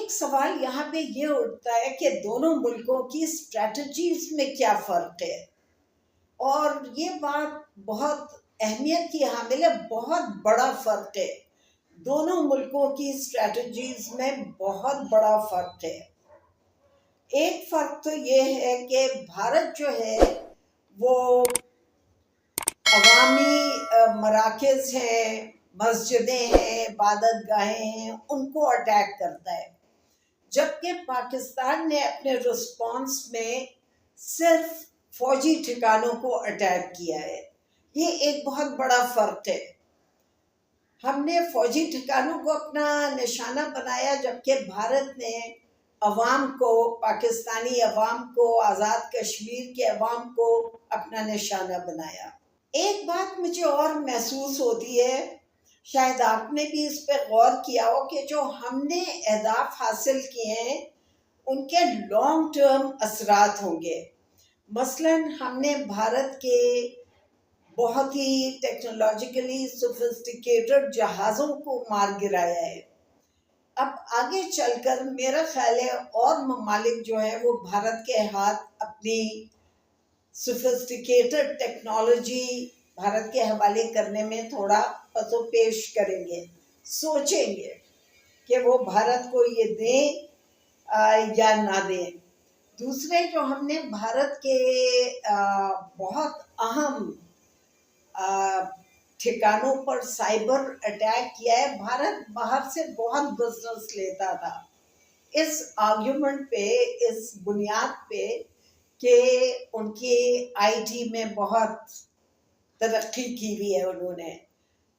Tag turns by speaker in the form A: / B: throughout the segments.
A: ایک سوال یہاں پہ یہ اٹھتا ہے کہ دونوں ملکوں کی اسٹریٹجیز میں کیا فرق ہے، اور یہ بات بہت اہمیت کی حامل ہے۔ بہت بڑا فرق ہے، دونوں ملکوں کی اسٹریٹجیز میں بہت بڑا فرق ہے۔ ایک فرق تو یہ ہے کہ بھارت جو ہے وہ عوامی مراکز ہیں، مسجدیں ہیں، عبادت گاہیں ہیں، ان کو اٹیک کرتا ہے، جبکہ پاکستان نے اپنے رسپانس میں صرف فوجی ٹھکانوں کو اٹیک کیا ہے۔ یہ ایک بہت بڑا فرق ہے۔ ہم نے فوجی ٹھکانوں کو اپنا نشانہ بنایا، جبکہ بھارت نے عوام کو، پاکستانی عوام کو، آزاد کشمیر کے عوام کو اپنا نشانہ بنایا۔ ایک بات مجھے اور محسوس ہوتی ہے، شاید آپ نے بھی اس پہ غور کیا ہو، کہ جو ہم نے اہداف حاصل کیے ہیں ان کے لانگ ٹرم اثرات ہوں گے۔ مثلاً ہم نے بھارت کے بہت ہی ٹیکنالوجیکلی سوفسٹیکیٹڈ جہازوں کو مار گرایا ہے۔ اب آگے چل کر میرا خیال ہے اور ممالک جو ہیں وہ بھارت کے ہاتھ اپنی سوفسٹیکیٹڈ ٹیکنالوجی بھارت کے حوالے کرنے میں تھوڑا پس و پیش کریں گے، سوچیں گے کہ وہ بھارت کو یہ دیں یا نہ دیں۔ دوسرے جو ہم نے بھارت کے بہت اہم ٹھکانوں پر سائبر اٹیک کیا ہے۔ بھارت باہر سے بہت بزنس لیتا تھا، اس آرگیومنٹ پہ، اس بنیاد پہ کہ ان کی آئی ٹی میں بہت ترقی کی ہوئی ہے انہوں نے۔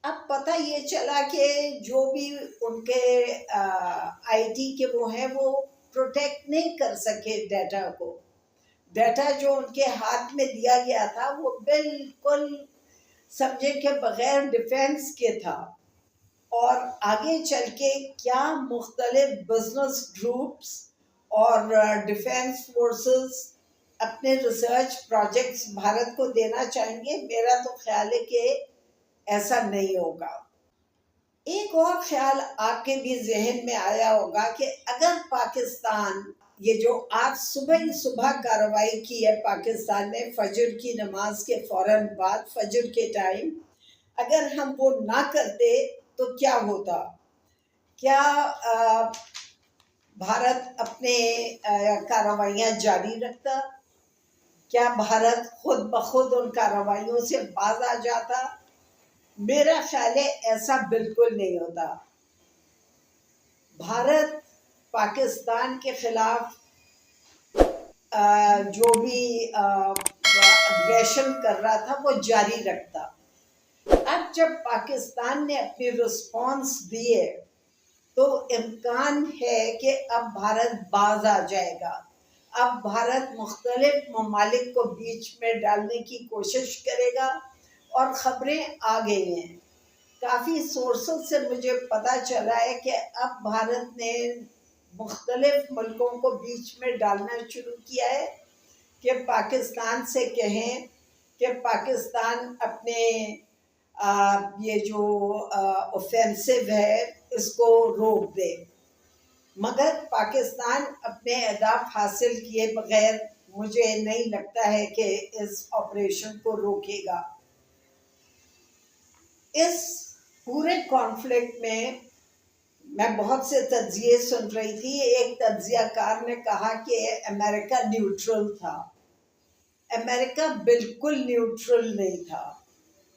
A: اب پتہ یہ چلا کہ جو بھی ان کے آئی ٹی کے وہ ہیں، وہ پروٹیکٹ نہیں کر سکے ڈیٹا کو۔ ڈیٹا جو ان کے ہاتھ میں دیا گیا تھا وہ بالکل سمجھے کہ بغیر ڈیفینس کے تھا، اور آگے چل کے کیا مختلف بزنس گروپس اور ڈیفینس فورسز اپنے ریسرچ پروجیکٹس بھارت کو دینا چاہیں گے، میرا تو خیال ہے کہ ایسا نہیں ہوگا۔ ایک اور خیال آپ کے بھی ذہن میں آیا ہوگا کہ اگر پاکستان، یہ جو آج صبح کارروائی کی ہے پاکستان نے فجر کی نماز کے فوراً بعد، فجر کے ٹائم، اگر ہم وہ نہ کرتے تو کیا ہوتا؟ کیا بھارت اپنے کارروائیاں جاری رکھتا؟ کیا بھارت خود بخود ان کارروائیوں سے باز آ جاتا؟ میرا خیال ہے ایسا بالکل نہیں ہوتا۔ بھارت پاکستان کے خلاف جو بھی اگریشن کر رہا تھا وہ جاری رکھتا۔ اب جب پاکستان نے اپنی رسپانس دیے تو امکان ہے کہ اب بھارت باز آ جائے گا۔ اب بھارت مختلف ممالک کو بیچ میں ڈالنے کی کوشش کرے گا، اور خبریں آ گئی ہیں، کافی سورسز سے مجھے پتہ چلا ہے کہ اب بھارت نے مختلف ملکوں کو بیچ میں ڈالنا شروع کیا ہے کہ پاکستان سے کہیں کہ پاکستان اپنے یہ جو اوفینسو ہے اس کو روک دے، مگر پاکستان اپنے اہداف حاصل کیے بغیر مجھے نہیں لگتا ہے کہ اس آپریشن کو روکے گا۔ اس پورے کانفلکٹ میں بہت سے تجزیے سن رہی تھی۔ ایک تجزیہ کار نے کہا کہ امریکہ نیوٹرل تھا۔ امریکہ بالکل نیوٹرل نہیں تھا،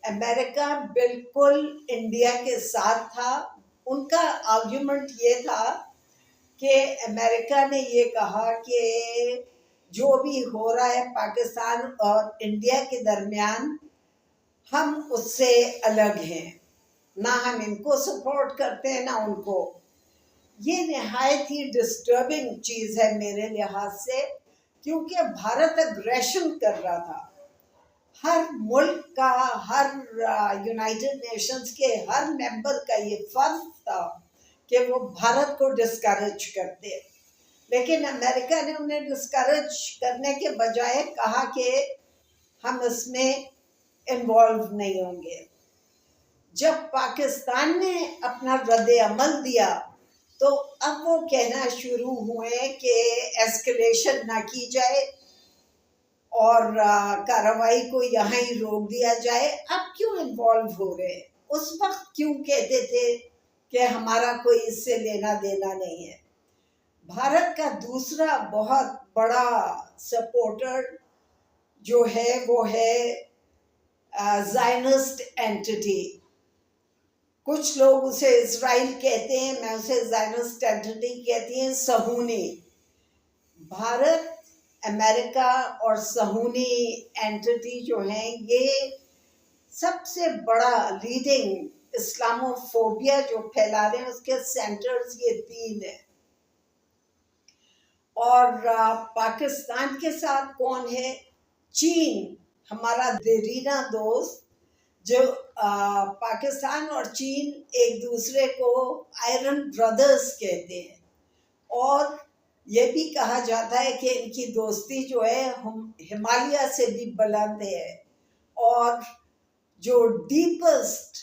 A: امریکہ بالکل انڈیا کے ساتھ تھا۔ ان کا آرگیومنٹ یہ تھا کہ امریکہ نے یہ کہا کہ جو بھی ہو رہا ہے پاکستان اور انڈیا کے درمیان، ہم اس سے الگ ہیں، نہ ہم ان کو سپورٹ کرتے ہیں نہ ان کو۔ یہ نہایت ہی ڈسٹربنگ چیز ہے میرے لحاظ سے، کیونکہ بھارت اگریشن کر رہا تھا۔ ہر ملک کا، ہر یونائٹڈ نیشنز کے ہر ممبر کا یہ فرض تھا کہ وہ بھارت کو ڈسکریج کرتے، لیکن امریکہ نے انہیں ڈسکریج کرنے کے بجائے کہا کہ ہم اس میں انوالو نہیں ہوں گے۔ جب پاکستان نے اپنا رد عمل دیا تو اب وہ کہنا شروع ہوئے کہ ایسکلیشن نہ کی جائے اور کارروائی کو یہاں ہی روک دیا جائے. اب کیوں انوالو ہو رہے؟ اس وقت کیوں کہتے تھے کہ ہمارا کوئی اس سے لینا دینا نہیں ہے؟ بھارت کا دوسرا بہت بڑا سپورٹر جو ہے وہ ہے زائنسٹ اینٹی. کچھ لوگ اسے اسرائیل کہتے ہیں، میں اسے زائنسٹ اینٹی کہتی ہیں، صہیونی. بھارت، امریکہ اور صہیونی اینٹی جو ہیں یہ سب سے بڑا لیڈنگ اسلامو فوبیا جو پھیلا رہے ہیں، اس کے سینٹرز یہ تین ہیں. اور پاکستان کے ساتھ کون ہے؟ چین، ہمارا دیرینہ دوست. جو پاکستان اور چین ایک دوسرے کو آئرن برادرز کہتے ہیں، اور یہ بھی کہا جاتا ہے کہ ان کی دوستی جو ہے ہمالیہ سے بھی بلند ہے، اور جو ڈیپسٹ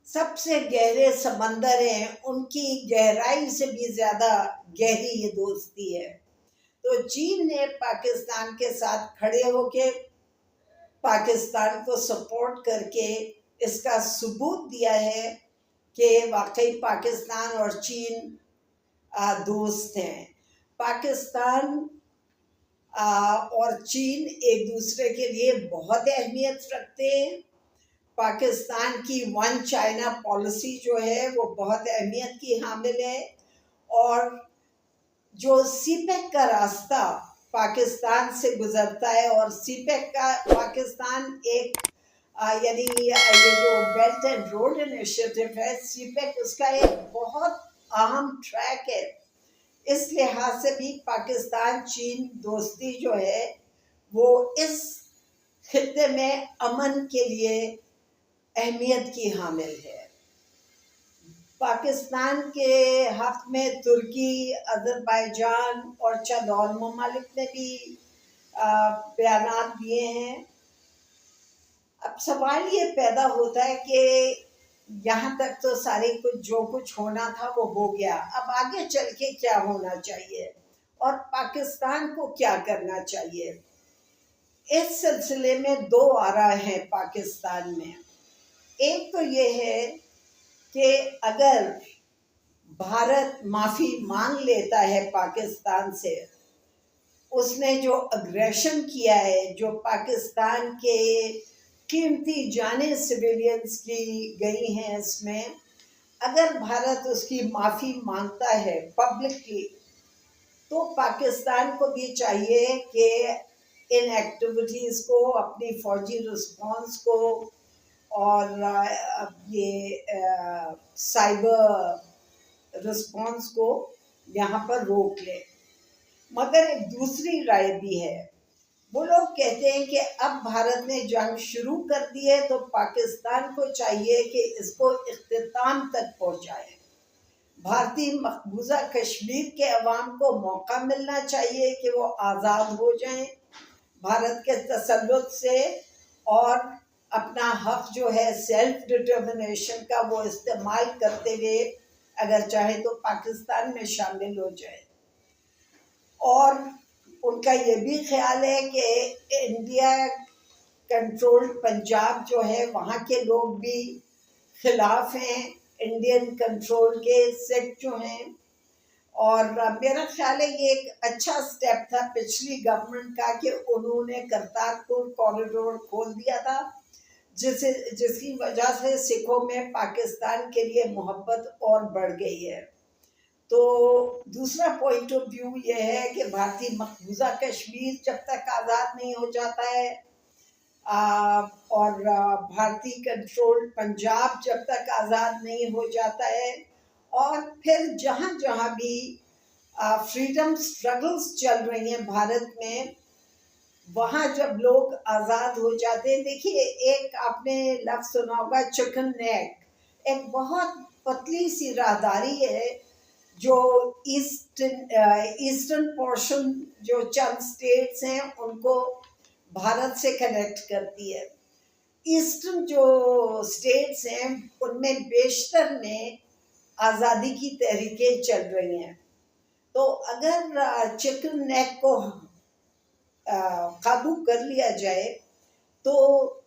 A: سب سے گہرے سمندر ہیں ان کی گہرائی سے بھی زیادہ گہری یہ دوستی ہے. تو چین نے پاکستان کے ساتھ کھڑے ہو کے پاکستان کو سپورٹ کر کے اس کا ثبوت دیا ہے کہ واقعی پاکستان اور چین دوست ہیں. پاکستان اور چین ایک دوسرے کے لیے بہت اہمیت رکھتے ہیں. پاکستان کی ون چائنا پالیسی جو ہے وہ بہت اہمیت کی حامل ہے، اور جو سی پیک کا راستہ پاکستان سے گزرتا ہے، اور سی پیک کا پاکستان ایک یعنی یہ جو بیلٹ اینڈ روڈ انیشیٹو ہے، سی پیک اس کا ایک بہت اہم ٹریک ہے. اس لحاظ سے بھی پاکستان چین دوستی جو ہے وہ اس خطے میں امن کے لیے اہمیت کی حامل ہے. پاکستان کے حق میں ترکی، آذربائیجان اور چند اور ممالک نے بھی بیانات دیے ہیں. اب سوال یہ پیدا ہوتا ہے کہ یہاں تک تو سارے کچھ جو کچھ ہونا تھا وہ ہو گیا، اب آگے چل کے کیا ہونا چاہیے اور پاکستان کو کیا کرنا چاہیے؟ اس سلسلے میں دو آراء ہیں پاکستان میں. ایک تو یہ ہے کہ اگر بھارت معافی مانگ لیتا ہے پاکستان سے، اس نے جو اگریشن کیا ہے، جو پاکستان کے قیمتی جانیں سویلینز کی گئی ہیں، اس میں اگر بھارت اس کی معافی مانگتا ہے پبلکلی، تو پاکستان کو بھی چاہیے کہ ان ایکٹیویٹیز کو، اپنی فوجی رسپانس کو اور یہ سائبر رسپانس کو یہاں پر روک لے. مگر ایک دوسری رائے بھی ہے. وہ لوگ کہتے ہیں کہ اب بھارت نے جنگ شروع کر دی ہے تو پاکستان کو چاہیے کہ اس کو اختتام تک پہنچائے. بھارتی مقبوضہ کشمیر کے عوام کو موقع ملنا چاہیے کہ وہ آزاد ہو جائیں بھارت کے تسلط سے، اور اپنا حق جو ہے سیلف ڈٹرمنیشن کا وہ استعمال کرتے ہوئے اگر چاہے تو پاکستان میں شامل ہو جائے. اور ان کا یہ بھی خیال ہے کہ انڈیا کنٹرول پنجاب جو ہے وہاں کے لوگ بھی خلاف ہیں انڈین کنٹرول کے سکھ جو ہیں. اور میرا خیال ہے یہ ایک اچھا سٹیپ تھا پچھلی گورنمنٹ کا کہ انہوں نے کرتارپور کوریڈور کھول دیا تھا، جس کی وجہ سے سکھوں میں پاکستان کے لیے محبت اور بڑھ گئی ہے. تو دوسرا پوائنٹ آف ویو یہ ہے کہ بھارتی مقبوضہ کشمیر جب تک آزاد نہیں ہو جاتا ہے، اور بھارتی کنٹرول پنجاب جب تک آزاد نہیں ہو جاتا ہے، اور پھر جہاں جہاں بھی فریڈم سٹرگلز چل رہی ہیں بھارت میں، وہاں جب لوگ آزاد ہو جاتے ہیں. دیکھیے ایک آپ نے لفظ سنا ہوگا چکن نیک، ایک بہت پتلی سی راہداری ہے جو ایسٹرن پورشن جو چند سٹیٹس ہیں ان کو بھارت سے کنیکٹ کرتی ہے. ایسٹرن جو سٹیٹس ہیں ان میں بیشتر میں آزادی کی تحریکیں چل رہی ہیں. تو اگر چکن نیک کو قابو کر لیا جائے تو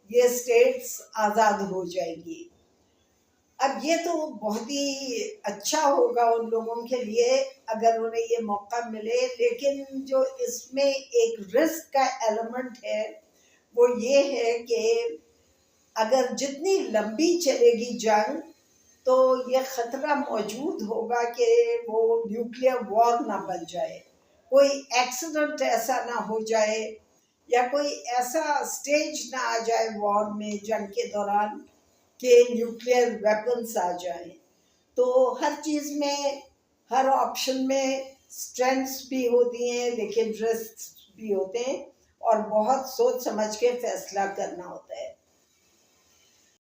A: یہ اسٹیٹس آزاد ہو جائے گی. اب یہ تو بہت ہی اچھا ہوگا ان لوگوں کے لیے اگر انہیں یہ موقع ملے، لیکن جو اس میں ایک رسک کا ایلیمنٹ ہے وہ یہ ہے کہ اگر جتنی لمبی چلے گی جنگ تو یہ خطرہ موجود ہوگا کہ وہ نیوکلیر وار نہ بن جائے، کوئی ایکسیڈنٹ ایسا نہ ہو جائے یا کوئی ایسا سٹیج نہ آ جائے وار میں، جنگ کے دوران، کہ نیوکلیر ویپنس آ جائیں. تو ہر چیز میں، ہر آپشن میں اسٹرینگس بھی ہوتی ہیں لیکن رسک بھی ہوتے ہیں، اور بہت سوچ سمجھ کے فیصلہ کرنا ہوتا ہے.